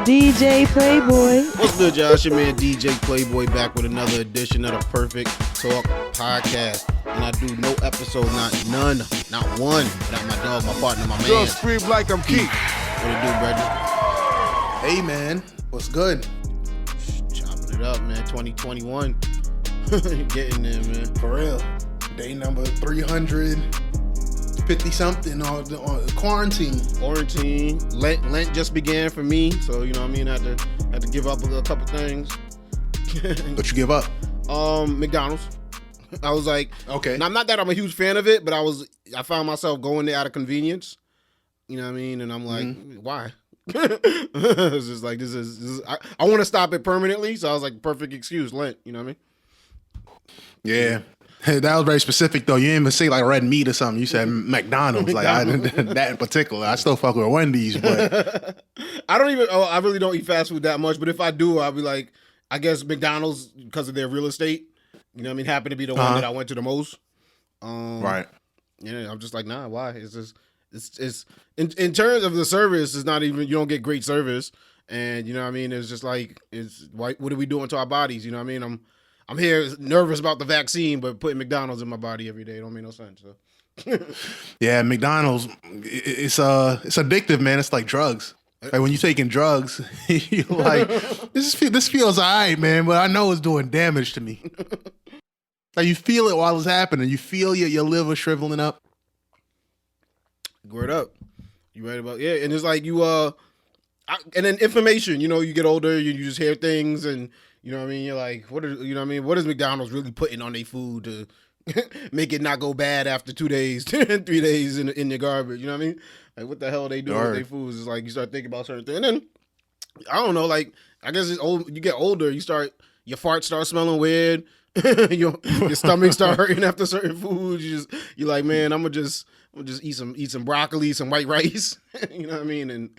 DJ Playboy. What's good, y'all? It's your man DJ Playboy back with another edition of the Perfect Talk Podcast. And I do no episode, not one, without my dog, my partner, my man. Girl scream like I'm Keith. What it do, brother? Hey, man. What's good? Chopping it up, man. 2021. Getting there, man. For real. Day number 350 something on quarantine. Lent just began for me, so you know what I mean. I had to give up a couple things. What you give up? McDonald's. I was like, okay. Not that I'm a huge fan of it, but I found myself going there out of convenience. You know what I mean? And I'm like, why? It's just like this is I want to stop it permanently, so I was like, perfect excuse, Lent. You know what I mean? Yeah. Hey, that was very specific though. You didn't even say like red meat or something. You said McDonald's. Like that in particular. I still fuck with Wendy's, but I really don't eat fast food that much. But if I do, I'll be like, I guess McDonald's because of their real estate. You know what I mean? Happened to be the one that I went to the most. Right. Yeah, I'm just like, nah. Why? It's just it's in terms of the service, it's not even, you don't get great service, and you know what I mean. It's just like, what are we doing to our bodies? You know what I mean? I'm here nervous about the vaccine, but putting McDonald's in my body every day don't make no sense. So. Yeah, McDonald's, it's addictive, man. It's like drugs. Like when you're taking drugs, you're like, this feels all right, man, but I know it's doing damage to me. Like you feel it while it's happening. You feel your liver shriveling up. Word up. You right about, yeah. And it's like and then information, you know, you get older, you just hear things, and you know what I mean? You're like, what is McDonald's really putting on their food to make it not go bad after 2 days, 3 days in your garbage? You know what I mean? Like, what the hell are they doing with their foods? It's like you start thinking about certain things. And then, I don't know, like, I guess you get older, your farts start smelling weird. your stomach start hurting after certain foods. You're like, man, I'm gonna just eat some broccoli, some white rice. You know what I mean? And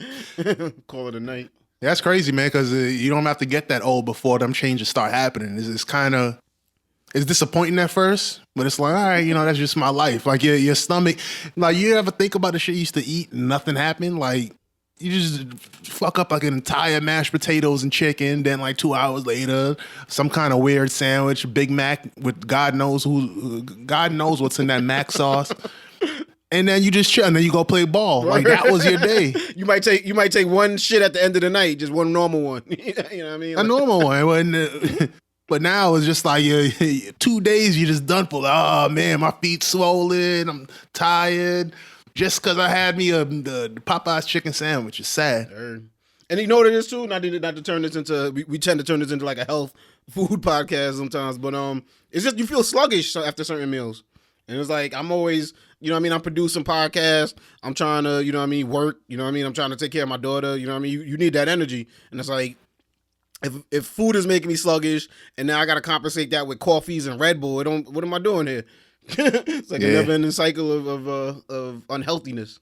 call it a night. That's crazy, man, because you don't have to get that old before them changes start happening. It's disappointing at first, but it's like, all right, you know, that's just my life. Like your stomach, like you ever think about the shit you used to eat and nothing happened? Like you just fuck up like an entire mashed potatoes and chicken, then like 2 hours later, some kind of weird sandwich, Big Mac with God knows what's in that Mac sauce. And then you just chill, and then you go play ball. Like that was your day. You might take one shit at the end of the night, just one normal one. You know what I mean? A normal one. But now it's just like 2 days you just done for. Oh man, my feet swollen. I'm tired. Just because I had me the Popeye's chicken sandwich. It's sad. And you know what it is too? Not to turn this into, we tend to turn this into like a health food podcast sometimes, but it's just you feel sluggish after certain meals. And it's like, I'm always, you know what I mean, I'm producing podcasts, I'm trying to, you know what I mean, work, you know what I mean, I'm trying to take care of my daughter, you know what I mean, you need that energy. And it's like, if food is making me sluggish, and now I got to compensate that with coffees and Red Bull, what am I doing here? It's like a never-ending cycle of unhealthiness.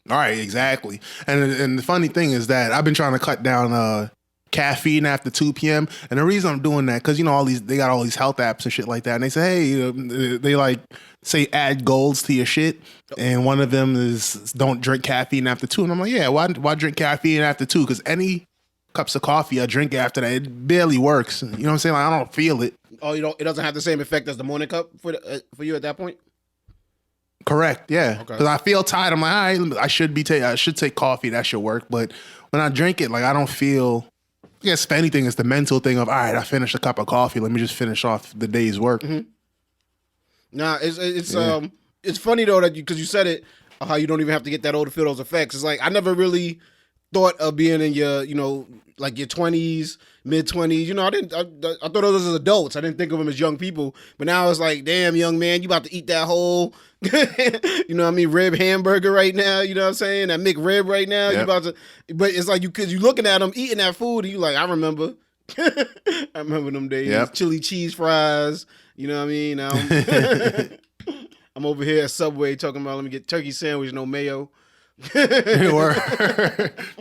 All right, exactly. And the funny thing is that I've been trying to cut down caffeine after 2 p.m. And the reason I'm doing that, because, you know, they got all these health apps and shit like that. And they say, hey, they like say add goals to your shit. And one of them is don't drink caffeine after 2. And I'm like, yeah, why drink caffeine after 2? Because any cups of coffee I drink after that, it barely works. You know what I'm saying? Like, I don't feel it. Oh, it doesn't have the same effect as the morning cup for you at that point? Correct, yeah. Because I feel tired. I'm like, all right, I should take coffee. That should work. But when I drink it, like, I don't feel... I guess if anything, it's the mental thing of, all right, I finished a cup of coffee. Let me just finish off the day's work. Mm-hmm. Nah, it's funny though that because you said it, how you don't even have to get that old to feel those effects. It's like I never really thought of being in your, you know, like your 20s, mid-20s. You know, I thought of those as adults. I didn't think of them as young people. But now it's like, damn, young man, you about to eat that whole, you know what I mean, rib hamburger right now. You know what I'm saying? That McRib right now. Yep. You about to, but it's like because you looking at them eating that food, and you like, I remember. I remember them days. Yep. Chili cheese fries. You know what I mean? I'm over here at Subway talking about, let me get turkey sandwich, no mayo. No,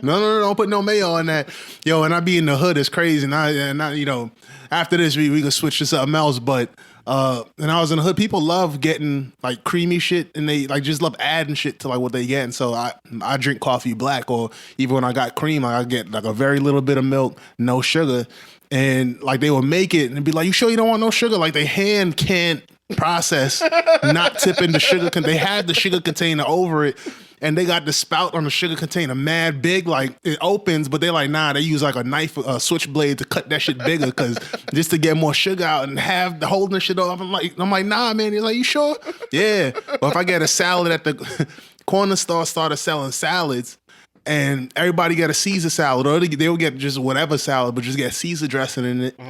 don't put no mayo on that. Yo, and I be in the hood, it's crazy. And I you know, after this we can switch to something else, but And I was in the hood. People love getting like creamy shit, and they like just love adding shit to like what they get. And so I drink coffee black, or even when I got cream, like, I get like a very little bit of milk, no sugar. And like they would make it and be like, "You sure you don't want no sugar?" Like they hand can't process not tipping the sugar. They had the sugar container over it. And they got the spout on the sugar container mad big, like it opens, but they're like, nah, they use like a knife, a switchblade to cut that shit bigger, because just to get more sugar out and have the holding the shit off. I'm like, nah, man. He's like, you sure? Yeah. But if I get a salad at the corner store, started selling salads, and everybody get a Caesar salad, or they would get just whatever salad, but just get Caesar dressing in it.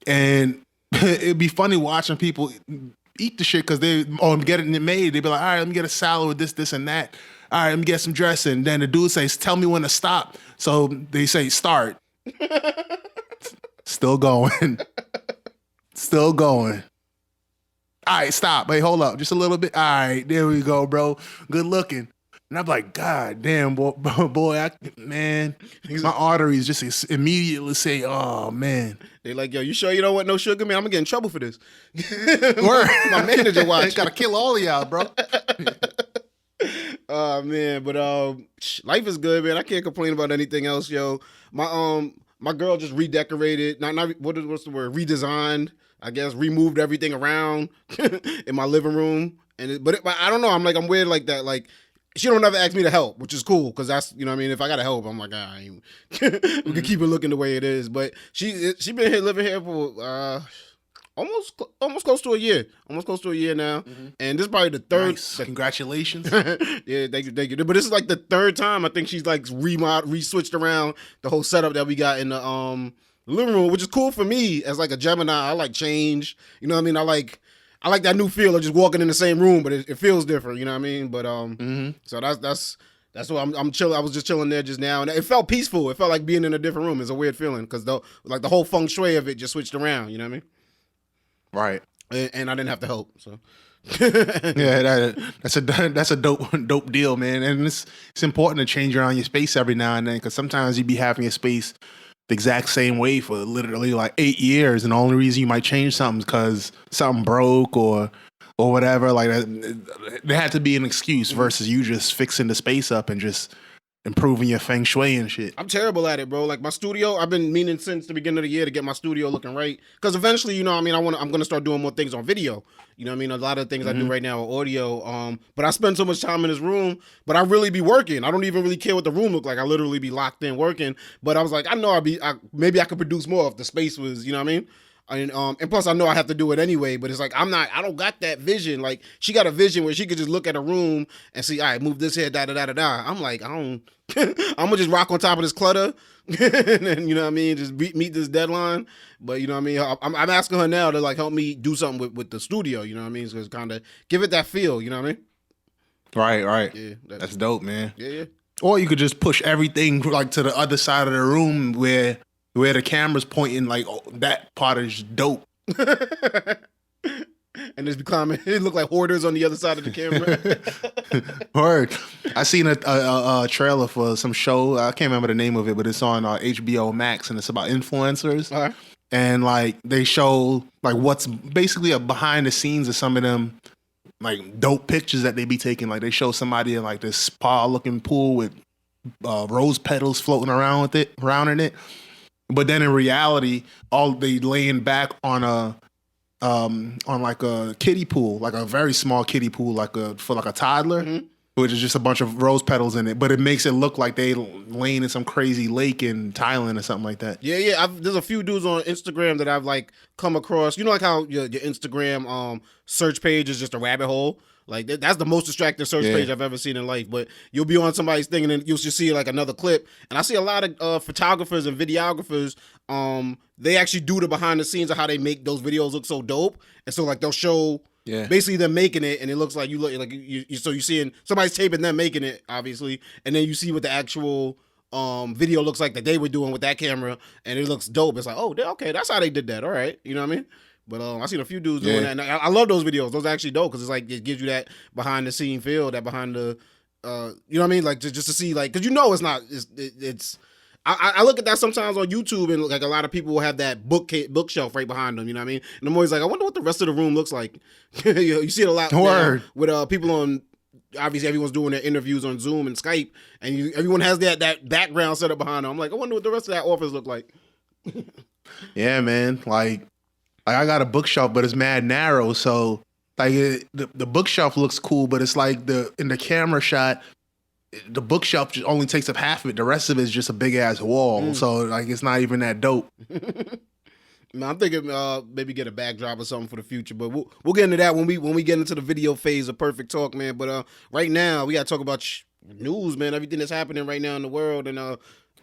And it'd be funny watching people eat the shit because I'm getting it made. They'd be like, all right, let me get a salad with this, this, and that. All right, let me get some dressing. Then the dude says, tell me when to stop. So they say, start. Still going. Still going. All right, stop. Hey, hold up. Just a little bit. All right, there we go, bro. Good looking. And I'm like, God damn, boy, man. My arteries just immediately say, oh, man. They like, yo, you sure you don't want no sugar, man? I'm going to get in trouble for this. Word. My manager watch. Got to kill all of y'all, bro. Oh man, but life is good, man. I can't complain about anything else, yo. My girl just redecorated, what's the word? Redesigned, I guess, removed everything around in my living room. But I don't know. I'm weird like that. Like she don't ever ask me to help, which is cool because that's, you know what I mean. If I gotta help, I'm like, we can keep it looking the way it is. But she been here living here for almost close to a year. Almost close to a year now. And this is probably the third. Nice. Congratulations. Yeah, thank you. But this is like the third time I think she's like re-switched around the whole setup that we got in the living room, which is cool for me as like a Gemini. I like change. You know what I mean? I like that new feel of just walking in the same room, but it feels different. You know what I mean? But so that's what I'm chilling. I was just chilling there just now, and it felt peaceful. It felt like being in a different room. It's a weird feeling because the whole feng shui of it just switched around. You know what I mean? Right. And I didn't have to help. So yeah, that's a dope deal, man. And it's important to change around your space every now and then, because sometimes you be having your space the exact same way for literally like 8 years, and the only reason you might change something is because something broke or whatever. Like there had to be an excuse versus you just fixing the space up and just improving your feng shui and shit. I'm terrible at it, bro. Like my studio, I've been meaning since the beginning of the year to get my studio looking right. Because eventually, you know what I mean, I'm going to start doing more things on video. You know what I mean? A lot of things I do right now are audio. But I spend so much time in this room, but I really be working. I don't even really care what the room look like. I literally be locked in working. But I was like, I know maybe I could produce more if the space was, you know what I mean? And plus I know I have to do it anyway, but it's like I don't got that vision. Like she got a vision where she could just look at a room and see, all right, move this here, da da da da da. I'm like, I'm gonna just rock on top of this clutter and then, you know what I mean, just meet this deadline. But you know what I mean, I'm asking her now to like help me do something with the studio, you know what I mean? So it's kind of give it that feel, you know what I mean? Right. Yeah, that's dope, man. Yeah. Or you could just push everything like to the other side of the room where the camera's pointing, like, oh, that part is dope. And it's becoming, it look like hoarders on the other side of the camera. Word. I seen a trailer for some show. I can't remember the name of it, but it's on HBO Max, and it's about influencers. All right. And like they show like what's basically a behind the scenes of some of them like dope pictures that they be taking. Like they show somebody in like this spa looking pool with rose petals floating around in it. But then in reality, all they laying back on on like a kiddie pool, like a very small kiddie pool, for a toddler, which is just a bunch of rose petals in it. But it makes it look like they laying in some crazy lake in Thailand or something like that. Yeah. There's a few dudes on Instagram that I've like come across. You know, like how your Instagram search page is just a rabbit hole. Like that's the most distracting search page I've ever seen in life. But you'll be on somebody's thing and then you'll just see like another clip. And I see a lot of photographers and videographers. They actually do the behind the scenes of how they make those videos look so dope. And so like they'll show basically them making it, and it looks like so you're seeing somebody's taping them making it, obviously, and then you see what the actual video looks like that they were doing with that camera, and it looks dope. It's like, oh, okay, that's how they did that. All right, you know what I mean? But I seen a few dudes doing that, and I love those videos. Those are actually dope because it's like it gives you that behind the scene feel, that behind the, you know what I mean? Like just to see, like, because you know it's not, it's I look at that sometimes on YouTube, and like a lot of people will have that bookshelf right behind them. You know what I mean? And I'm always like, I wonder what the rest of the room looks like. You see it a lot now with people on. Obviously, everyone's doing their interviews on Zoom and Skype, and everyone has that background set up behind them. I'm like, I wonder what the rest of that office look like. Yeah, man. Like I got a bookshelf, but it's mad narrow. So like the bookshelf looks cool, but it's like in the camera shot, the bookshelf just only takes up half of it. The rest of it is just a big ass wall. So like it's not even that dope. Man, I'm thinking maybe get a backdrop or something for the future, but we'll get into that when we get into the video phase of Perfect Talk, man. But right now we gotta talk about news, man. Everything that's happening right now in the world, and I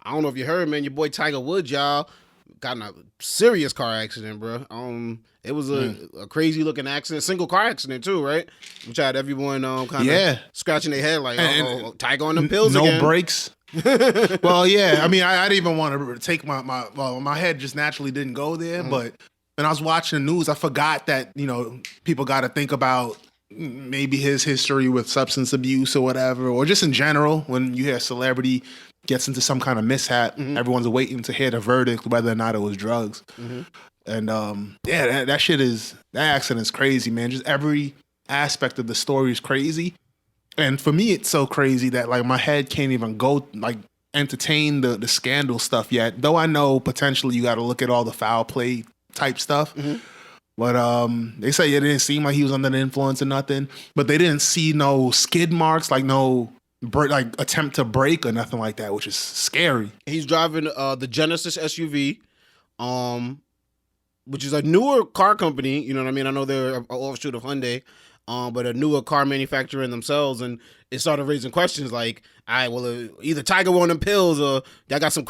don't know if you heard, man. Your boy Tiger Woods, y'all, got in a serious car accident, bro. It was a crazy looking accident, single car accident too, right? Which had everyone kind of scratching their head like, Tiger on them pills again. No brakes. Well, yeah. I mean, I didn't even want to take my head just naturally didn't go there. But when I was watching the news, I forgot that, people got to think about maybe his history with substance abuse or whatever, or just in general, when you hear a celebrity gets into some kind of mishap, everyone's waiting to hear the verdict, whether or not it was drugs. And that accident is crazy, man. Just every aspect of the story is crazy. And for me, it's so crazy that like my head can't even go like entertain the scandal stuff yet. Though I know potentially you got to look at all the foul play type stuff. But they say it didn't seem like he was under the influence or nothing. But they didn't see no skid marks, like no attempt to break or nothing like that, which is scary. He's driving the Genesis SUV, which is a newer car company. You know what I mean? I know they're an offshoot of Hyundai. But a newer car manufacturer in themselves, and it started raising questions like, all right, well, either Tiger on them pills, or I got some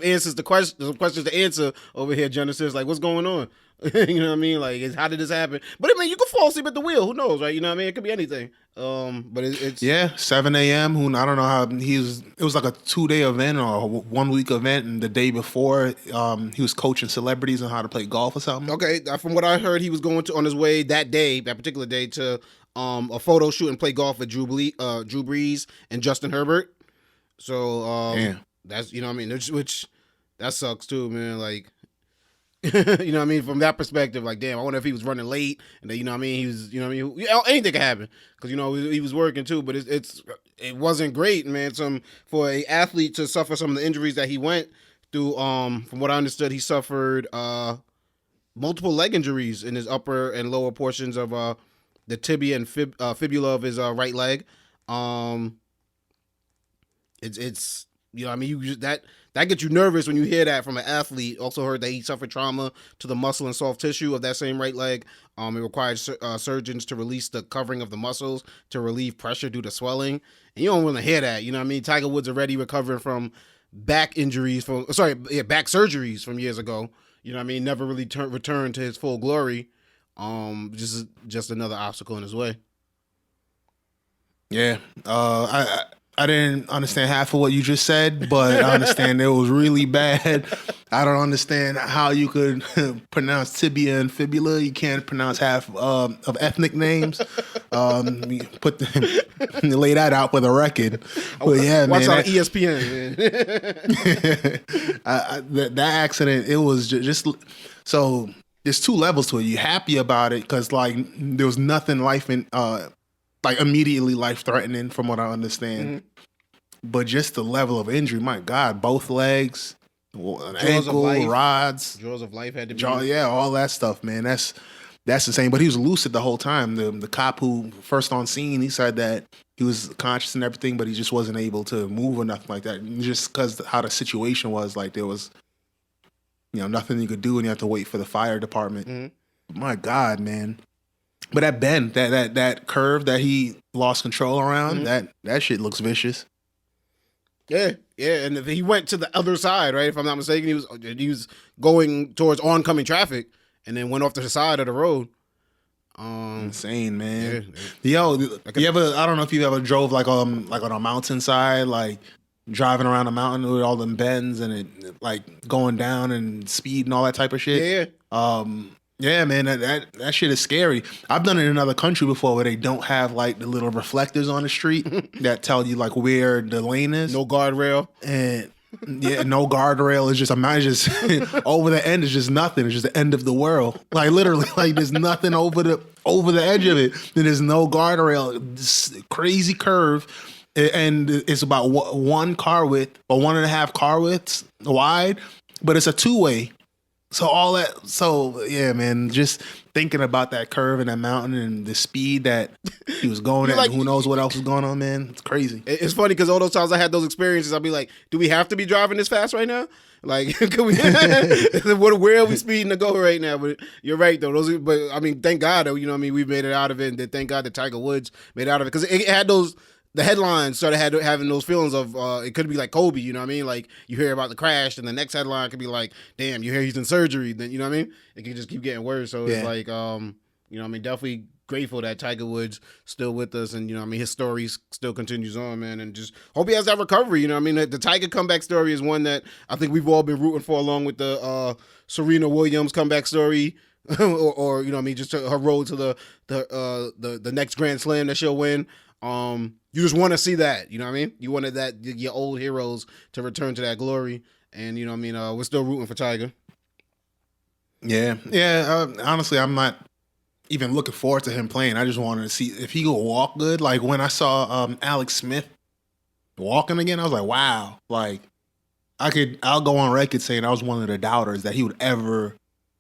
answers to some questions to answer over here, Genesis. Like, what's going on? You know what I mean? Like, how did this happen? But I mean, you could fall asleep at the wheel. Who knows, right? You know what I mean? It could be anything. But it's 7 a.m. I don't know how it was like a 2-day event or a 1-week event, and the day before, he was coaching celebrities on how to play golf or something. Okay, from what I heard, he was going on his way that particular day, to a photo shoot and play golf with Drew Brees and Justin Herbert. So that's, you know what I mean, which that sucks too, man. Like, you know what I mean, from that perspective, like, damn, I wonder if he was running late, and then, you know what I mean, he was, you know what I mean, anything could happen, because, you know, he was working too. But it wasn't great, man. For a athlete to suffer some of the injuries that he went through. From what I understood, he suffered multiple leg injuries in his upper and lower portions of the tibia and fibula of his right leg. It's you know what I mean, that gets you nervous when you hear that from an athlete. Also heard that he suffered trauma to the muscle and soft tissue of that same right leg. It required surgeons to release the covering of the muscles to relieve pressure due to swelling. And you don't want to hear that. You know what I mean? Tiger Woods already recovering from back surgeries from years ago. You know what I mean? Never really returned to his full glory. Just another obstacle in his way. Yeah. I didn't understand half of what you just said, but I understand it was really bad. I don't understand how you could pronounce tibia and fibula. You can't pronounce half of ethnic names. Lay that out for the record. But yeah, watch man, out ESPN. Man. That accident, it was just so. There's 2 levels to it. You're happy about it because like there was nothing immediately life threatening from what I understand. But just the level of injury, my God, both legs, an ankle, rods, jaws of life had to be. All that stuff, man. That's insane. But he was lucid the whole time. The cop who first on scene, he said that he was conscious and everything, but he just wasn't able to move or nothing like that. Just because how the situation was, like there was, nothing you could do, and you have to wait for the fire department. My God, man. But that bend, that curve that he lost control around, that shit looks vicious. Yeah, and he went to the other side, right? If I'm not mistaken, he was going towards oncoming traffic, and then went off to the side of the road. Insane, man. Yeah. Yo, you ever? I don't know if you ever drove like on a mountainside, like driving around a mountain with all them bends and it like going down and speed and all that type of shit. Yeah. Yeah, man, that shit is scary. I've done it in another country before where they don't have like the little reflectors on the street that tell you like where the lane is. No guardrail. And Yeah, no guardrail. It's just over the end. It's just nothing. It's just the end of the world. Like literally, like there's nothing over the edge of it. There's no guardrail. This crazy curve, and it's about one car width or 1.5 car widths wide, but it's a 2-way. So all that. So yeah, man. Just thinking about that curve and that mountain and the speed that he was going at. Like, who knows what else was going on, man? It's crazy. It's funny because all those times I had those experiences, I'll be like, "Do we have to be driving this fast right now? Like, can we? Where are we speeding to go right now?" But you're right though. But I mean, thank God though. You know what I mean? We made it out of it, and thank God that Tiger Woods made it out of it because it had those. The headlines started having those feelings of it could be like Kobe, you know what I mean? Like you hear about the crash, and the next headline could be like, "Damn, you hear he's in surgery." Then you know what I mean? It can just keep getting worse. So it's like, you know what I mean? Definitely grateful that Tiger Woods still with us, and you know what I mean, his story still continues on, man. And just hope he has that recovery. You know what I mean? The Tiger comeback story is one that I think we've all been rooting for, along with the Serena Williams comeback story. or you know what I mean, just her road to the next Grand Slam that she'll win. You just want to see that, you know what I mean? You wanted your old heroes to return to that glory, and you know what I mean. We're still rooting for Tiger. Yeah. Honestly, I'm not even looking forward to him playing. I just wanted to see if he could walk good. Like when I saw Alex Smith walking again, I was like, wow. Like I'll go on record saying I was one of the doubters that he would ever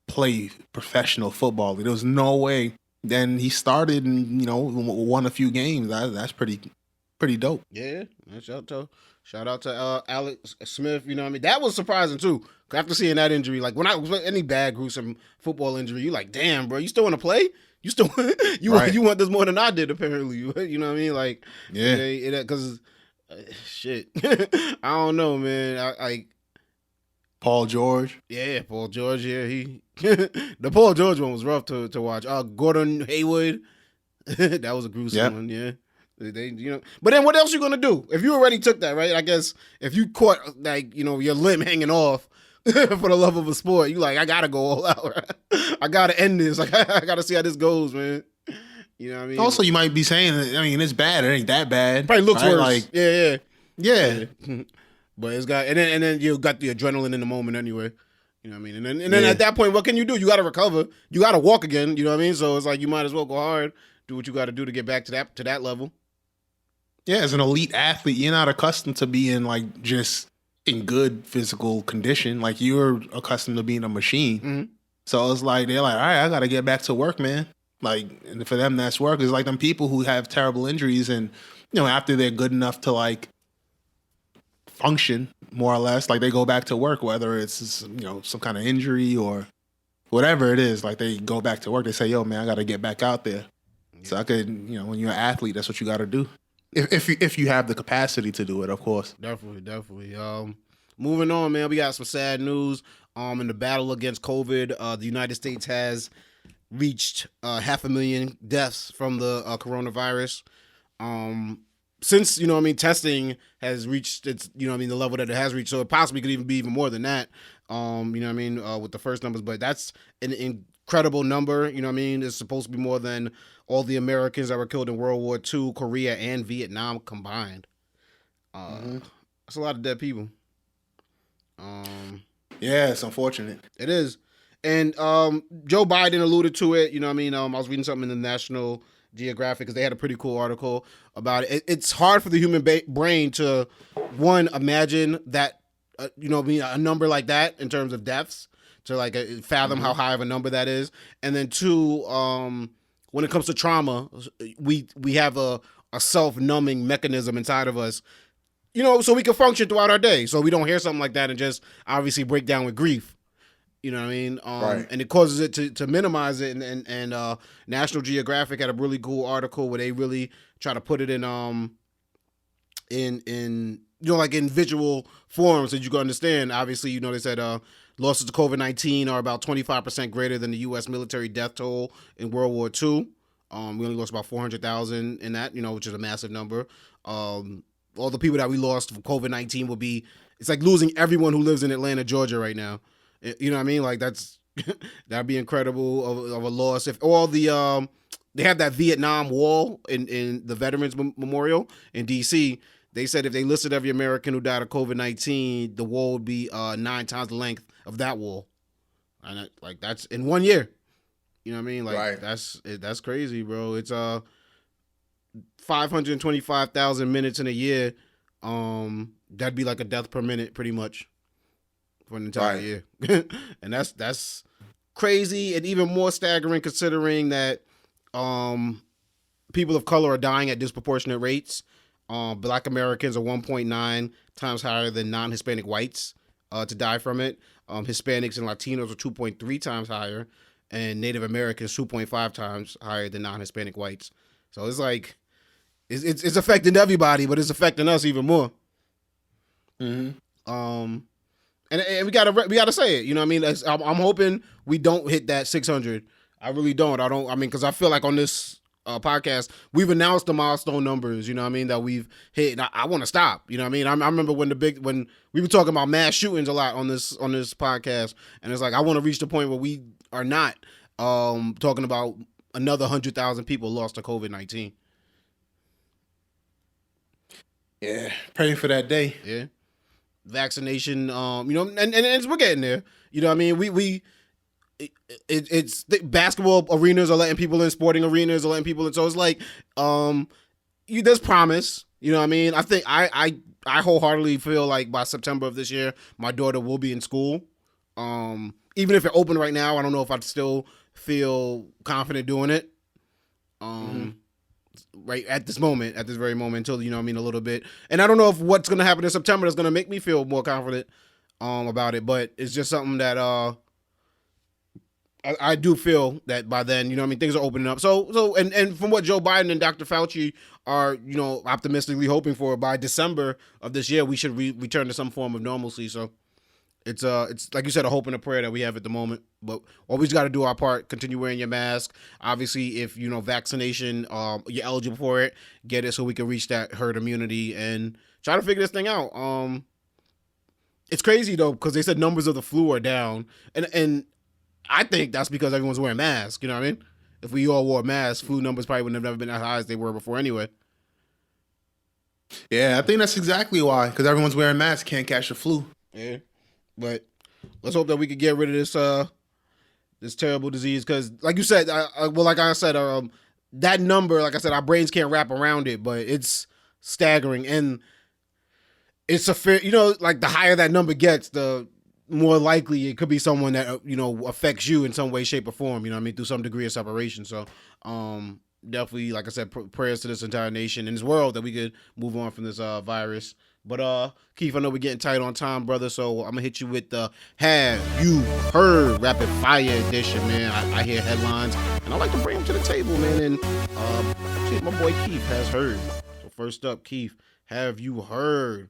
play professional football. There was no way. Then he started and, you know, won a few games. That's pretty dope. Yeah. Shout out to Alex Smith. You know what I mean? That was surprising too. After seeing that injury, like when any bad gruesome football injury, you like, damn, bro, you still want to play? You still you want this more than I did apparently. You know what I mean? Like, yeah, because shit, I don't know, man. Paul George. Yeah, Paul George. Yeah, the Paul George one was rough to watch. Gordon Hayward, that was a gruesome one. Yeah, you know. But then what else you gonna do if you already took that, right? I guess if you caught like, you know, your limb hanging off for the love of a sport, you like, I gotta go all out. Right? I gotta end this. Like I gotta see how this goes, man. You know what I mean? Also, you might be saying, I mean, it's bad. It ain't that bad. Probably looks worse. Like, yeah. But it's got, and then you got the adrenaline in the moment anyway. You know what I mean? And then at that point, what can you do? You got to recover. You got to walk again. You know what I mean? So it's like you might as well go hard, do what you got to do to get back to that level. Yeah, as an elite athlete, you're not accustomed to being like just in good physical condition. Like you're accustomed to being a machine. Mm-hmm. So it's like they're like, all right, I got to get back to work, man. Like, and for them, that's work. It's like them people who have terrible injuries, and you know, after they're good enough to like function more or less, like they go back to work, whether it's, you know, some kind of injury or whatever it is. Like they go back to work. They say, "Yo, man, I got to get back out there." Yeah. So I could, you know, when you're an athlete, that's what you got to do. If you have the capacity to do it, of course. Definitely. Moving on, man. We got some sad news. In the battle against COVID, the United States has reached 500,000 deaths from the coronavirus. Since, you know what I mean, testing has reached its, you know what I mean, the level that it has reached, so it possibly could even be even more than that, you know what I mean, with the first numbers, but that's an incredible number, you know what I mean, it's supposed to be more than all the Americans that were killed in World War II, Korea, and Vietnam combined. That's a lot of dead people. Yeah, it's unfortunate. It is. And Joe Biden alluded to it, you know what I mean, I was reading something in the National Geographic because they had a pretty cool article about it. It's hard for the human brain to, one, imagine that, you know, a number like that in terms of deaths, to like fathom how high of a number that is, and then two, when it comes to trauma, we have a self-numbing mechanism inside of us, you know, so we can function throughout our day, so we don't hear something like that and just obviously break down with grief. You know what I mean? Right. And it causes it to minimize it. And National Geographic had a really cool article where they really try to put it in you know, like in visual form so you can understand. Obviously, you know, they said losses to COVID-19 are about 25% greater than the U.S. military death toll in World War II. We only lost about 400,000 in that, you know, which is a massive number. All the people that we lost from COVID-19 will be, it's like losing everyone who lives in Atlanta, Georgia right now. You know what I mean? Like that'd be incredible of a loss. If all the they have that Vietnam Wall in the Veterans Memorial in DC. they said if they listed every American who died of COVID-19, the wall would be 9 times the length of that wall, and that's in 1 year. You know what I mean? Like Right. that's crazy, bro. It's 525,000 minutes in a year. That'd be like a death per minute, pretty much, for an entire year. And that's crazy, and even more staggering considering that people of color are dying at disproportionate rates. Black Americans are 1.9 times higher than non-Hispanic whites to die from it. Hispanics and Latinos are 2.3 times higher, and Native Americans 2.5 times higher than non-Hispanic whites. So it's like it's affecting everybody, but it's affecting us even more. And we gotta say it. You know what I mean? I'm hoping we don't hit that 600. I really don't. I mean, because I feel like on this podcast we've announced the milestone numbers. You know what I mean, that we've hit. And I want to stop. You know what I mean? I remember when we were talking about mass shootings a lot on this podcast, and it's like I want to reach the point where we are not talking about another 100,000 people lost to COVID-19. Yeah, praying for that day. Yeah, vaccination. You know, and we're getting there. You know what I mean? It's the basketball arenas are letting people in, sporting arenas are letting people in. So it's like, there's promise. You know what I mean? I think I wholeheartedly feel like by September of this year, my daughter will be in school. Even if it opened right now, I don't know if I'd still feel confident doing it. Right at this very moment, until, you know what I mean, a little bit. And I don't know if what's going to happen in September is going to make me feel more confident about it, but it's just something that I do feel that by then, you know what I mean, things are opening up. So and from what Joe Biden and Dr. Fauci are, you know, optimistically hoping for, by December of this year, we should return to some form of normalcy. So it's like you said, a hope and a prayer that we have at the moment, but always got to do our part. Continue wearing your mask. Obviously, if you know vaccination, you're eligible for it, get it so we can reach that herd immunity and try to figure this thing out. It's crazy though, because they said numbers of the flu are down, and I think that's because everyone's wearing masks. You know what I mean? If we all wore masks, flu numbers probably would have never been as high as they were before anyway. Yeah, I think that's exactly why, because everyone's wearing masks, can't catch the flu. Yeah. But let's hope that we could get rid of this terrible disease, because, like you said, like I said, that number, like I said, our brains can't wrap around it, but it's staggering, and it's a fair, you know, like the higher that number gets, the more likely it could be someone that, you know, affects you in some way, shape, or form. You know what I mean, through some degree of separation. So, definitely, like I said, prayers to this entire nation and this world that we could move on from this virus. But Keith, I know we're getting tight on time, brother, so I'm gonna hit you with the Have You Heard Rapid Fire edition, man. I hear headlines, and I like to bring them to the table, man. And shit, my boy Keith has heard. So first up, Keith, have you heard?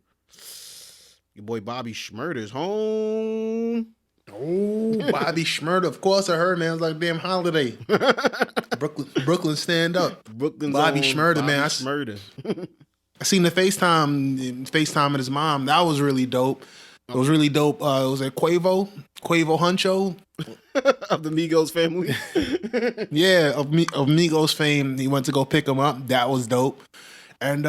Your boy Bobby Shmurda is home. Oh, Bobby Shmurda, of course I heard, man. It was like a damn holiday. Brooklyn, stand up. Brooklyn's Bobby own Shmurda, Bobby man. Shmurda. I seen the FaceTime of his mom. That was really dope. It was really dope. It was at Quavo Huncho. Of the Migos family. Yeah, of Migos fame. He went to go pick him up. That was dope. And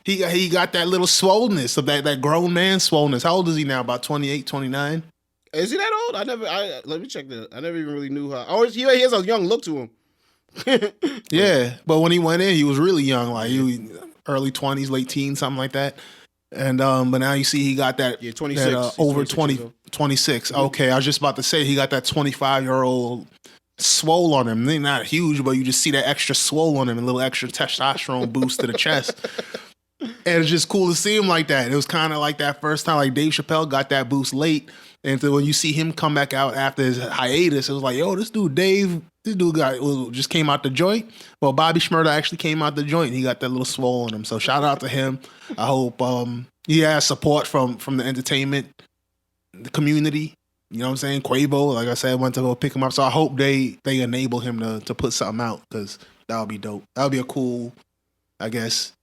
he got that little swollenness of that grown man swollenness. How old is he now? About 28, 29? Is he that old? Let me check that. I never even really knew how. Oh, he has a young look to him. Yeah, but when he went in, he was really young. Like he was early 20s, late teens, something like that. And but now you see he got that, 26. that over 20, 26. Mm-hmm. Okay, I was just about to say he got that 25-year-old swole on him. They're not huge, but you just see that extra swole on him, and a little extra testosterone boost to the chest. And it's just cool to see him like that. It was kind of like that first time, like Dave Chappelle got that boost late. And so when you see him come back out after his hiatus, it was like, yo, this dude just came out the joint. Well, Bobby Shmurda actually came out the joint. He got that little swole on him. So shout out to him. I hope he has support from the entertainment, the community. You know what I'm saying? Quavo, like I said, went to go pick him up. So I hope they enable him to put something out, because that would be dope. That would be a cool, I guess,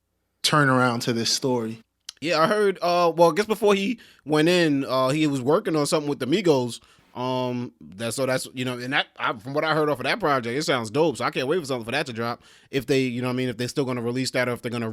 turnaround to this story. Yeah, I heard. Well, I guess before he went in, he was working on something with the Migos. That's and from what I heard off of that project, it sounds dope. So I can't wait for something for that to drop. If they, if they're still gonna release that, or if they're gonna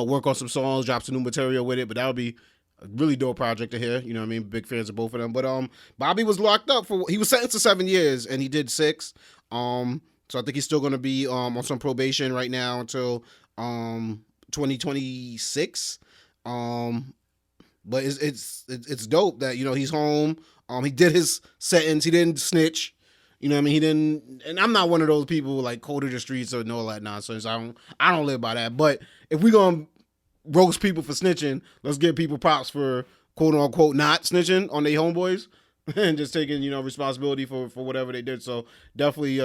work on some songs, drop some new material with it. But that would be a really dope project to hear. Big fans of both of them. But Bobby was locked up he was sentenced to 7 years and he did 6. So I think he's still gonna be on some probation right now until 2026. But it's dope that he's home. He did his sentence. He didn't snitch. He didn't. And I'm not one of those people like coded the streets or all that nonsense. I don't live by that. But if we gonna roast people for snitching, let's give people props for quote unquote not snitching on their homeboys and just taking responsibility for whatever they did. So definitely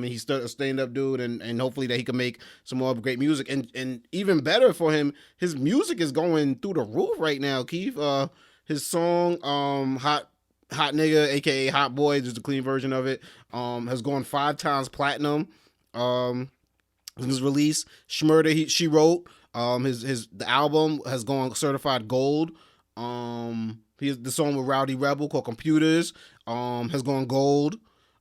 he's still a stand up dude, and hopefully that he can make some more great music, and even better for him, his music is going through the roof right now, Keith. His song Hot Nigga, aka Hot Boy, just a clean version of it, has gone 5 times platinum. His release, Shmurda, she wrote. The album has gone certified gold. The song with Rowdy Rebel called Computers has gone gold.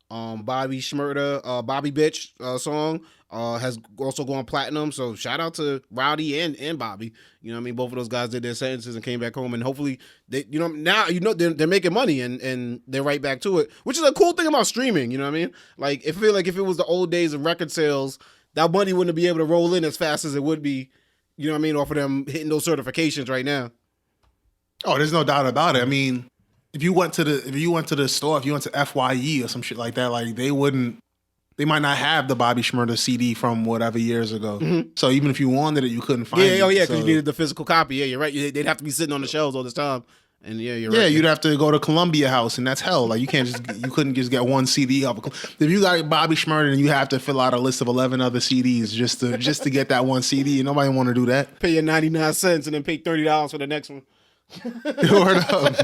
Bobby Shmurda, Bobby Bitch song has also gone platinum. So shout out to Rowdy and Bobby. Both of those guys did their sentences and came back home, and hopefully they, now they're making money and they're right back to it, which is a cool thing about streaming. Like I feel like if it was the old days of record sales, that money wouldn't be able to roll in as fast as it would be. Off of them hitting those certifications right now. Oh, there's no doubt about it. I mean, if you went to the store, if you went to FYE or some shit like that, like they might not have the Bobby Shmurda CD from whatever years ago. Mm-hmm. So even if you wanted it, you couldn't find it. Yeah, because you needed the physical copy. Yeah, you're right. They'd have to be sitting on the shelves all this time. And yeah, you're right. Yeah, you'd have to go to Columbia House, and that's hell. Like you couldn't just get one CD up. If you got Bobby Shmurda, then you have to fill out a list of 11 other CDs just to get that one CD. And nobody want to do that. Pay your 99 cents and then pay $30 for the next one. Word up.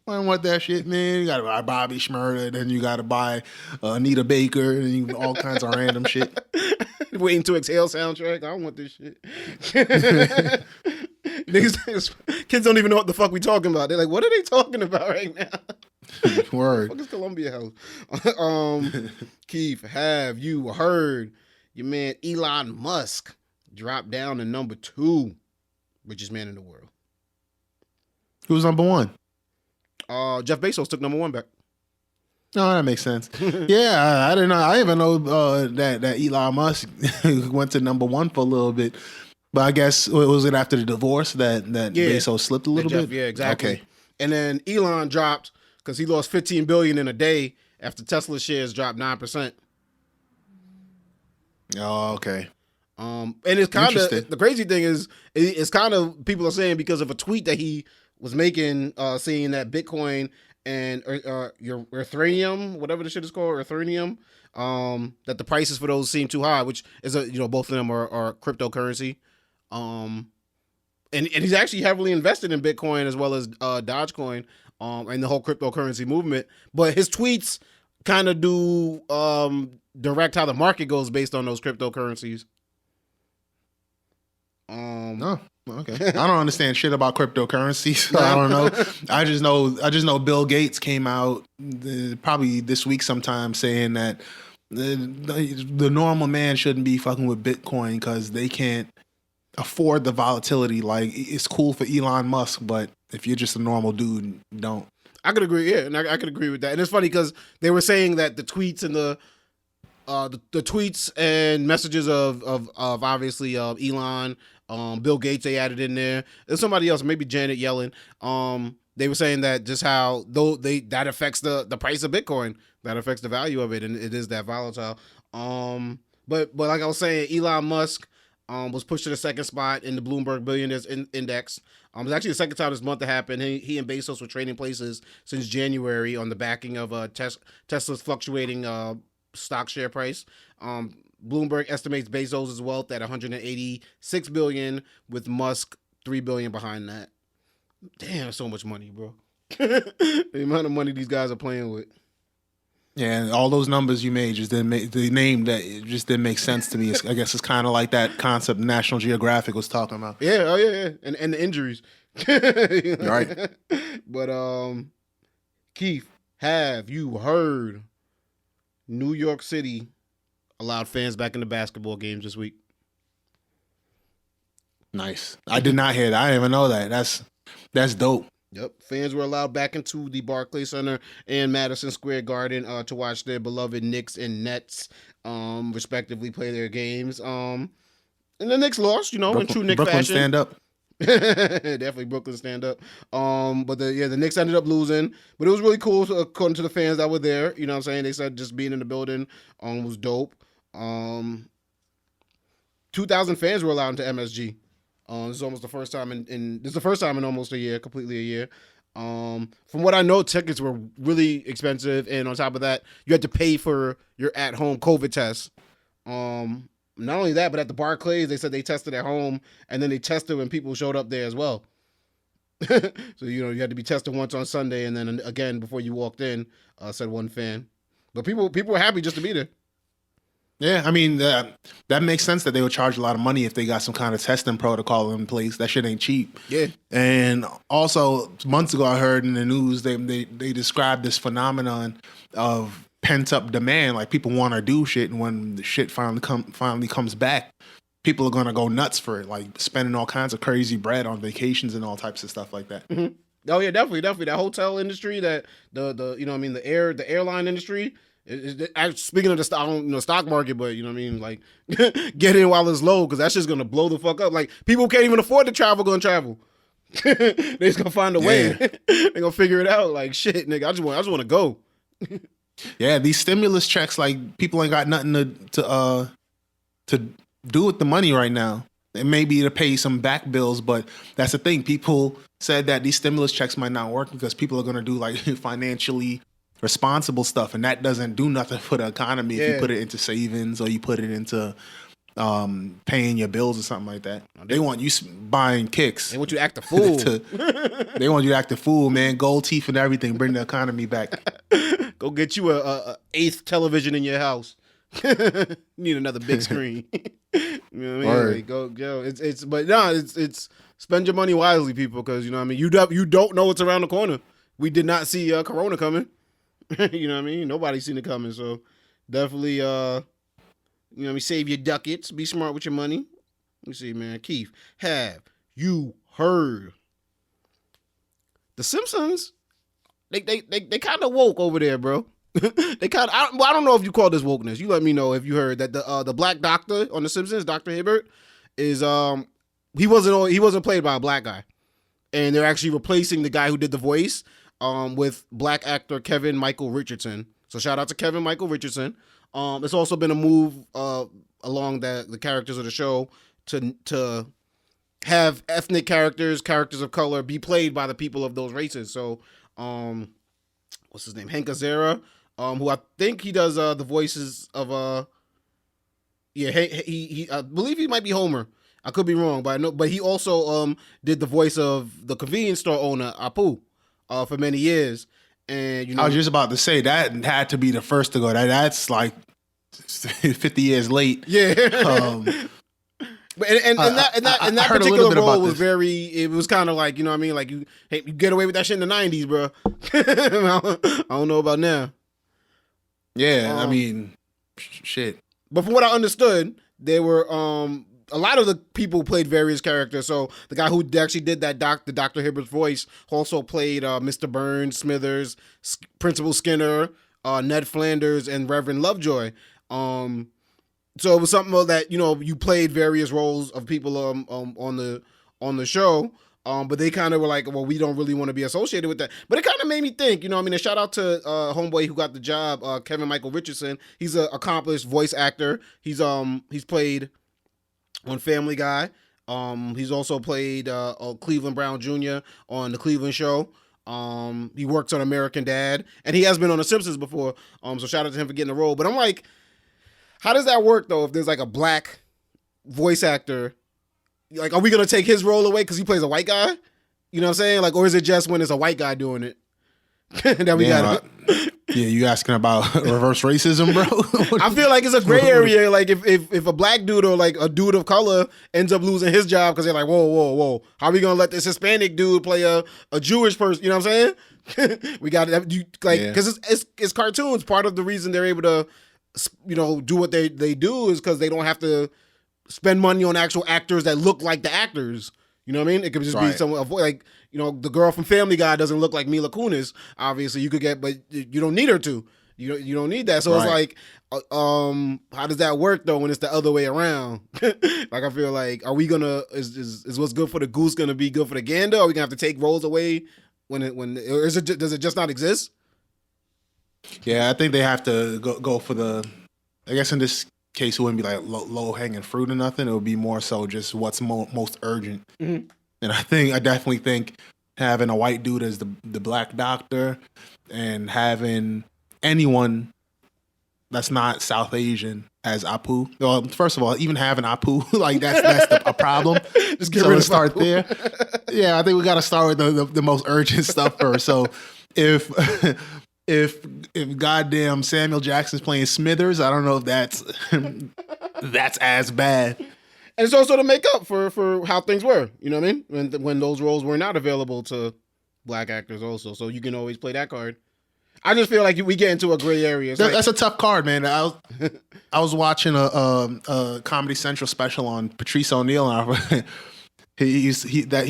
I don't want that shit, man. You gotta buy Bobby Shmurda, then you gotta buy Anita Baker, and all kinds of random shit. Waiting to Exhale soundtrack. I don't want this shit. Kids don't even know what the fuck we talking about. They're like, what are they talking about right now? Word. What the fuck is Columbia House? Keith, have you heard your man Elon Musk dropped down to number 2 richest man in the world? Who's number 1? Jeff Bezos took number 1 back. No, that makes sense. Yeah, I didn't know. I didn't even know that Elon Musk went to number 1 for a little bit. But I guess was it after the divorce that Bezos slipped a little bit? Yeah, exactly. Okay. And then Elon dropped because he lost $15 billion in a day after Tesla shares dropped 9%. Oh, okay. And it's kind of the crazy thing is it's kind of people are saying because of a tweet that he was making, saying that Bitcoin and your Ethereum, whatever the shit is called, Ethereum, that the prices for those seem too high, which is both of them are cryptocurrency. And he's actually heavily invested in Bitcoin as well as Dogecoin, and the whole cryptocurrency movement. But his tweets kind of do direct how the market goes based on those cryptocurrencies. No. Okay. I don't understand shit about cryptocurrency, so I don't know. I just know Bill Gates came out probably this week sometime saying that the normal man shouldn't be fucking with Bitcoin because they can't afford the volatility. Like it's cool for Elon Musk, but if you're just a normal dude, don't. I could agree, yeah, and I could agree with that. And it's funny because they were saying that the tweets and the tweets and messages of obviously Elon, Bill Gates, they added in there. There's somebody else, maybe Janet Yellen. They were saying that just how that affects the price of Bitcoin, that affects the value of it, and it is that volatile. But like I was saying, Elon Musk was pushed to the second spot in the Bloomberg Billionaires Index. It was actually the second time this month to happen. He and Bezos were trading places since January on the backing of Tesla's fluctuating stock share price. Bloomberg estimates Bezos' wealth at $186 billion, with Musk $3 billion behind that. Damn, so much money, bro. The amount of money these guys are playing with. Yeah, and all those numbers you made just didn't make the name that it just didn't make sense to me. I guess it's kind of like that concept National Geographic was talking about. Yeah, oh yeah. And the injuries. Right. But Keith, Have you heard New York City allowed fans back into basketball games this week? Nice. I did not hear that. I didn't even know that. That's dope. Yep, fans were allowed back into the Barclays Center and Madison Square Garden to watch their beloved Knicks and Nets, respectively, play their games. And the Knicks lost, in true Knicks Brooklyn fashion. stand up. Definitely Brooklyn stand up. But the Knicks ended up losing. But it was really cool according to the fans that were there. You know what I'm saying? They said just being in the building was dope. 2,000 fans were allowed into MSG. This is almost the first time this is the first time in almost a year, completely a year. From what I know, tickets were really expensive, and on top of that, you had to pay for your at-home COVID test. Not only that, but at the Barclays, they said they tested at home, and then they tested when people showed up there as well. So you had to be tested once on Sunday, and then again before you walked in. Said one fan, but people were happy just to be there. Yeah, I mean, that makes sense that they would charge a lot of money if they got some kind of testing protocol in place. That shit ain't cheap. Yeah. And also, months ago, I heard in the news they described this phenomenon of pent-up demand. Like, people want to do shit, and when the shit finally comes back, people are going to go nuts for it, like spending all kinds of crazy bread on vacations and all types of stuff like that. Mm-hmm. Oh, yeah, definitely. That hotel industry, that the airline industry. Speaking of the stock market, but like get in while it's low, because that's just gonna blow the fuck up. Like, people can't even afford to travel, gonna travel. They just gonna find a way. They gonna figure it out. Like, shit, nigga, I just want to go. Yeah, these stimulus checks, like, people ain't got nothing to do with the money right now. It may be to pay some back bills, but that's the thing. People said that these stimulus checks might not work because people are gonna do like financially responsible stuff, and that doesn't do nothing for the economy if you put it into savings or you put it into paying your bills or something like that. They want you buying kicks. They want you to act a fool. They want you to act a fool, man. Gold teeth and everything. Bring the economy back. Go get you a 8th television in your house. You need another big screen. You know what I mean? Like, go. It's spend your money wisely, people, because you don't know what's around the corner. We did not see Corona coming. You know what I mean? Nobody's seen it coming, so definitely, save your ducats. Be smart with your money. Let me see, man. Keith, have you heard? The Simpsons, they kind of woke over there, bro. They kind of. I don't know if you call this wokeness. You let me know if you heard that the black doctor on The Simpsons, Dr. Hibbert, is he wasn't played by a black guy, and they're actually replacing the guy who did the voice. With black actor Kevin Michael Richardson. So shout out to Kevin Michael Richardson. It's also been a move along the characters of the show to have ethnic characters of color be played by the people of those races. So what's his name? Hank Azaria, who I think he does the voices of he I believe he might be Homer. I could be wrong, but I know. But he also did the voice of the convenience store owner Apu. For many years, and I was just about to say that had to be the first to go. That's like 50 years late. Yeah. But that particular role was very. It was kind of like, like you get away with that shit in the 90s, bro. I don't know about now. Yeah, I mean, shit. But from what I understood, there were a lot of the people played various characters. So the guy who actually did that the Dr. Hibbert's voice also played Mr. Burns, Smithers, Principal Skinner, Ned Flanders, and Reverend Lovejoy. So it was something that you played various roles of people on the show. But they kind of were like, well, we don't really want to be associated with that. But it kind of made me think, a shout out to homeboy who got the job, Kevin Michael Richardson. He's an accomplished voice actor. He's played on Family Guy. He's also played Cleveland Brown Jr. on The Cleveland Show. He works on American Dad, and he has been on The Simpsons before. So shout out to him for getting the role. But I'm like, how does that work though? If there's like a black voice actor, like, are we gonna take his role away because he plays a white guy? You know what I'm saying? Like, or is it just when it's a white guy doing it that we got? Yeah, you asking about reverse racism, bro? I feel like it's a gray area. Like if a black dude or like a dude of color ends up losing his job because they're like, whoa, how are we gonna let this Hispanic dude play a Jewish person? You know what I'm saying? We got to like because it's cartoons. Part of the reason they're able to do what they do is because they don't have to spend money on actual actors that look like the actors. You know what I mean? It could just be someone like the girl from Family Guy doesn't look like Mila Kunis. Obviously, you could get, but you don't need her to. You don't need that. So it's like, how does that work though when it's the other way around? Like I feel like, are we gonna is what's good for the goose gonna be good for the gander? Are we gonna have to take roles away does it just not exist? Yeah, I think they have to go for the. I guess in this case, it wouldn't be like low hanging fruit or nothing. It would be more so just what's most urgent. Mm-hmm. And I definitely think having a white dude as the black doctor and having anyone that's not South Asian as Apu. Well, first of all, even having Apu, like that's a problem. Just get rid of start Apu. there. Yeah, I think we got to start with the most urgent stuff first. So if goddamn Samuel Jackson's playing Smithers, I don't know if that's as bad. And it's also to make up for how things were. You know what I mean? When those roles were not available to black actors also. So you can always play that card. I just feel like we get into a gray area. That's a tough card, man. I was watching a Comedy Central special on Patrice O'Neal. And he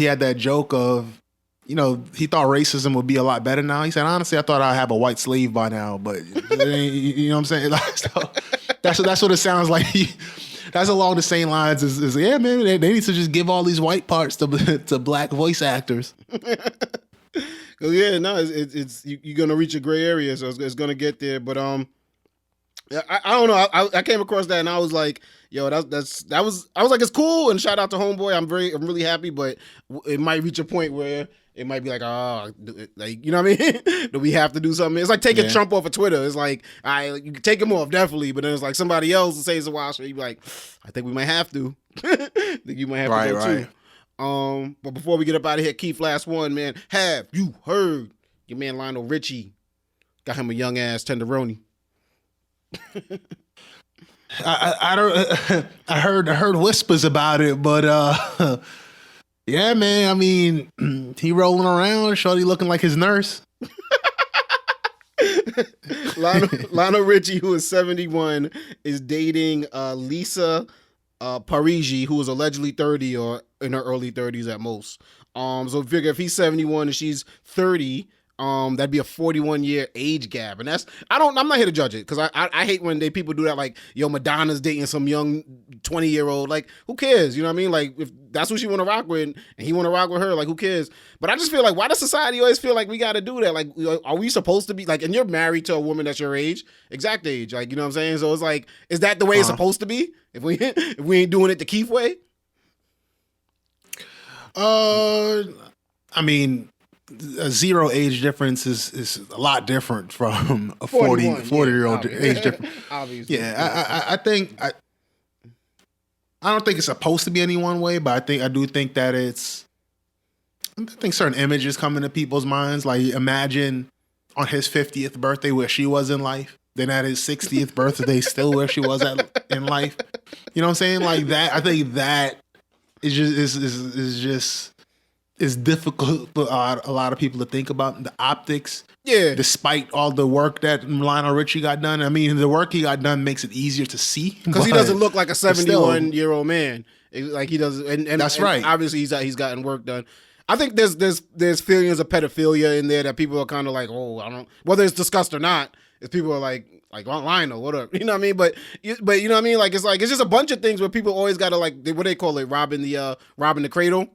had that joke of, he thought racism would be a lot better now. He said, honestly, I thought I'd have a white slave by now, but you know what I'm saying? So that's what it sounds like. That's along the same lines as yeah, man, they need to just give all these white parts to black voice actors. Yeah, no, it's you're gonna reach a gray area, so it's gonna get there. But I don't know. I came across that and I was like, yo, I was like, it's cool, and shout out to Homeboy. I'm really happy, but it might reach a point where it might be like, like, you know what I mean? Do we have to do something? It's like taking Trump off of Twitter. It's like, you can take him off, definitely, but then it's like somebody else says a while, so you be like, I think we might have to. I think you might have to go too. But before we get up out of here, Keith, last one, man. Have you heard your man Lionel Richie got him a young ass tenderoni? I don't. I heard whispers about it, but yeah, man. I mean, he rolling around, shorty looking like his nurse. Lionel Richie, who is 71, is dating Lisa Parigi, who is allegedly 30 or in her early 30s at most. So figure if he's 71 and she's 30, that'd be a 41-year age gap, and I'm not here to judge it, because I hate when people do that, like, yo, Madonna's dating some young 20-year-old, like, who cares, you know what I mean? Like, if that's who she want to rock with and he want to rock with her, like, who cares? But I just feel like, why does society always feel like we got to do that? Like, are we supposed to be like, and you're married to a woman that's your age, exact age, like, you know what I'm saying? So it's like, is that the way it's supposed to be? If we ain't doing it the Keith way? I mean, a zero age difference is a lot different from a 40-year-old age difference. Obviously. Yeah, I think I don't think it's supposed to be any one way, but I do think that I think certain images come into people's minds. Like, imagine on his 50th birthday where she was in life, then at his 60th birthday still where she was in life. You know what I'm saying? Like that. I think that is difficult for a lot of people to think about, the optics. Yeah. Despite all the work that Lionel Richie got done. I mean, the work he got done makes it easier to see. Because he doesn't look like a 71-year-old man. Like he does, and that's right. Obviously, he's gotten work done. I think there's feelings of pedophilia in there that people are kind of like, oh, I don't, whether it's discussed or not. If people are like Lionel, what up? You know what I mean? But you know what I mean? Like it's just a bunch of things where people always gotta, like, what they call it, robbing the cradle.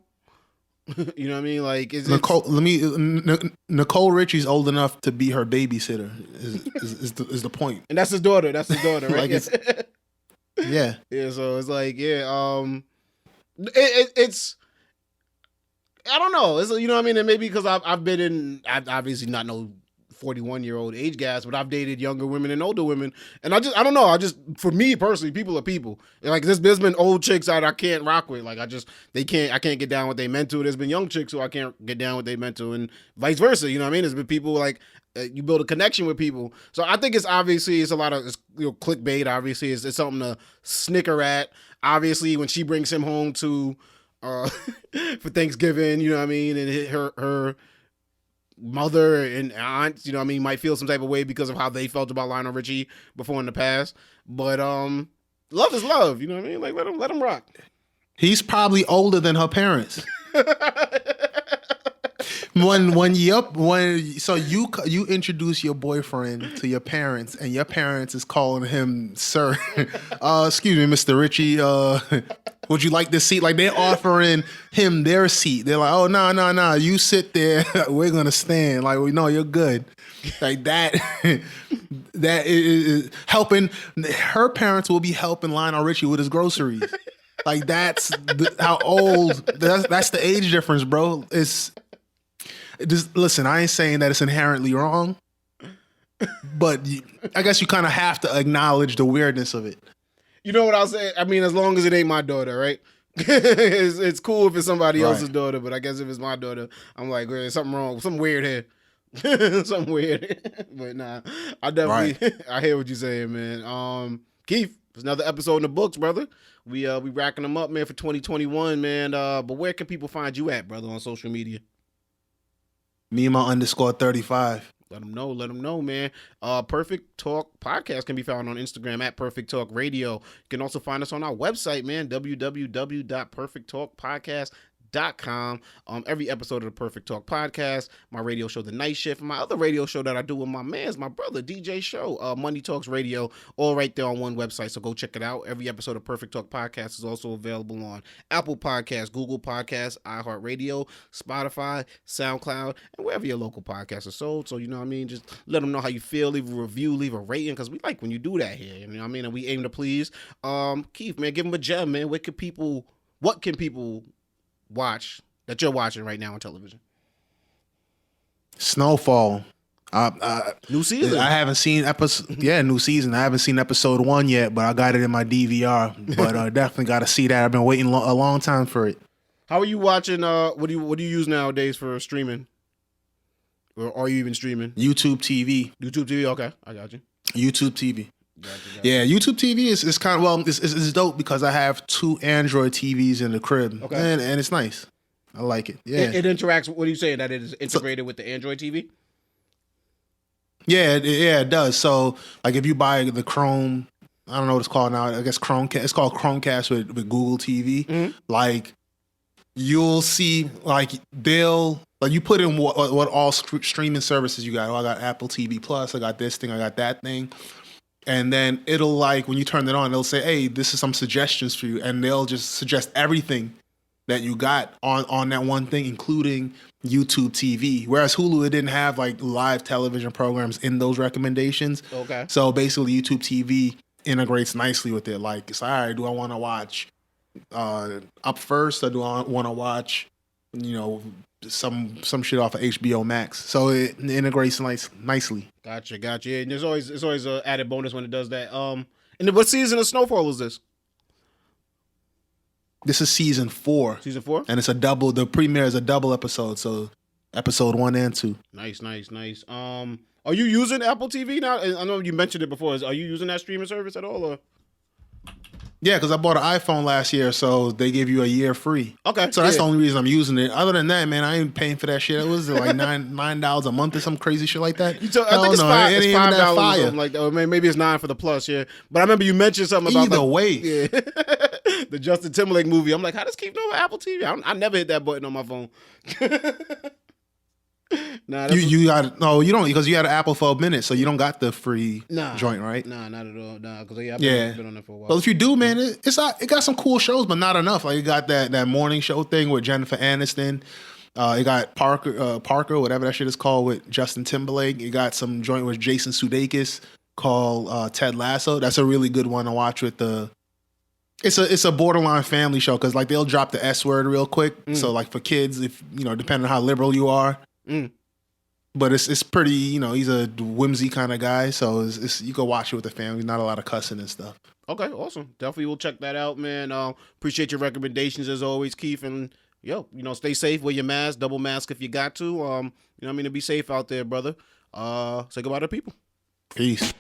You know what I mean? Like, Nicole Richie's old enough to be her babysitter is the point. And that's his daughter. That's his daughter, right? Like yeah. Yeah. So it's like, yeah. It's. I don't know. It's, you know what I mean? And maybe because I've been in. I obviously not no 41-year-old age gaps, but I've dated younger women and older women, and I don't know. For me personally, people are people. Like there's been old chicks that I can't rock with. Like I can't get down what they meant to. There's been young chicks who I can't get down what they meant to, and vice versa. You know what I mean? There's been people like you build a connection with people. So I think it's a lot of clickbait. Obviously, it's something to snicker at. Obviously, when she brings him home to for Thanksgiving, you know what I mean, and her mother and aunt, you know what I mean, might feel some type of way because of how they felt about Lionel Richie before in the past. But love is love, you know what I mean? Like let him rock. He's probably older than her parents. So you introduce your boyfriend to your parents, and your parents is calling him sir. Excuse me, Mr. Richie. Would you like this seat? Like they're offering him their seat. They're like, oh no, you sit there. We're gonna stand. Like we know you're good. Like that. That is helping. Her parents will be helping Lionel Richie with his groceries. Like that's how old. That's the age difference, bro. Just listen, I ain't saying that it's inherently wrong, but I guess you kind of have to acknowledge the weirdness of it. You know what I'll say? I mean, as long as it ain't my daughter, right? It's cool if it's somebody else's daughter, but I guess if it's my daughter, I'm like, there's something wrong, something weird here. Something weird. But nah, I definitely, I hear what you're saying, man. Keith, there's another episode in the books, brother. We racking them up, man, for 2021, man. But where can people find you at, brother, on social media? Mima_35. Let them know, man. Perfect Talk Podcast can be found on Instagram at Perfect Talk Radio. You can also find us on our website, man, www.perfecttalkpodcast.com. Every episode of the Perfect Talk Podcast, my radio show, The Night Shift, and my other radio show that I do with my brother, DJ Show, Money Talks Radio, all right there on one website, so go check it out. Every episode of Perfect Talk Podcast is also available on Apple Podcasts, Google Podcasts, iHeartRadio, Spotify, SoundCloud, and wherever your local podcasts are sold. So, you know what I mean? Just let them know how you feel, leave a review, leave a rating, because we like when you do that here, you know what I mean? And we aim to please. Keith, man, give them a gem, man. What can people watch that you're watching right now on television? Snowfall. New season. I haven't seen new season. I haven't seen episode 1 yet, but I got it in my DVR. But definitely got to see that. I've been waiting a long time for it. How are you watching? What do you use nowadays for streaming? Or are you even streaming? YouTube TV. YouTube TV. Okay, I got you. YouTube TV. Gotcha. Yeah, YouTube TV is kind of it's dope because I have 2 Android TVs in the crib, and it's nice. I like it. Yeah, it interacts. What are you saying, that it is integrated with the Android TV? Yeah, it does. So, like, if you buy the Chrome, I don't know what it's called now. I guess Chromecast. It's called Chromecast with Google TV. Mm-hmm. Like, you'll see, like you put in what all streaming services you got. Oh, I got Apple TV Plus. I got this thing. I got that thing. And then it'll, like, when you turn it on, it'll say, hey, this is some suggestions for you. And they'll just suggest everything that you got on that one thing, including YouTube TV. Whereas Hulu, it didn't have, like, live television programs in those recommendations. Okay. So basically, YouTube TV integrates nicely with it. Like, it's all right, do I want to watch Up First, or do I want to watch, some shit off of HBO Max? So it integrates nicely. Gotcha. Yeah, and there's always an added bonus when it does that. And then what season of Snowfall is this? This is season 4. Season 4? And it's a double. The premiere is a double episode, so episode 1 and 2. Nice. Are you using Apple TV now? I know you mentioned it before. Are you using that streaming service at all, or? Yeah, because I bought an iPhone last year, so they give you a year free. Okay. So that's the only reason I'm using it. Other than that, man, I ain't paying for that shit. It was like $9 a month or some crazy shit like that. I think it's $5. It's $5 or something like that. Or maybe it's $9 for the plus, yeah. But I remember you mentioned something about either way. Yeah. The Justin Timberlake movie. I'm like, how does Keith know about Apple TV? I never hit that button on my phone. Nah, you don't, because you had an Apple for a minute, so you don't got the free joint, right? Nah, not at all. Nah, because I've been on it for a while. Well, if you do, man, it got some cool shows, but not enough. Like, it got that morning show thing with Jennifer Aniston. It got Parker, whatever that shit is called, with Justin Timberlake. It got some joint with Jason Sudeikis called Ted Lasso. That's a really good one to watch with the. It's a borderline family show, because, like, they'll drop the S word real quick. So, like, for kids, if depending on how liberal you are. but it's pretty. He's a whimsy kind of guy, so it's you can watch it with the family. Not a lot of cussing and stuff. Okay, awesome. Definitely will check that out, man. Appreciate your recommendations as always, Keith. And stay safe. Wear your mask, double mask if you got to. To be safe out there, brother. Say goodbye to people. Peace.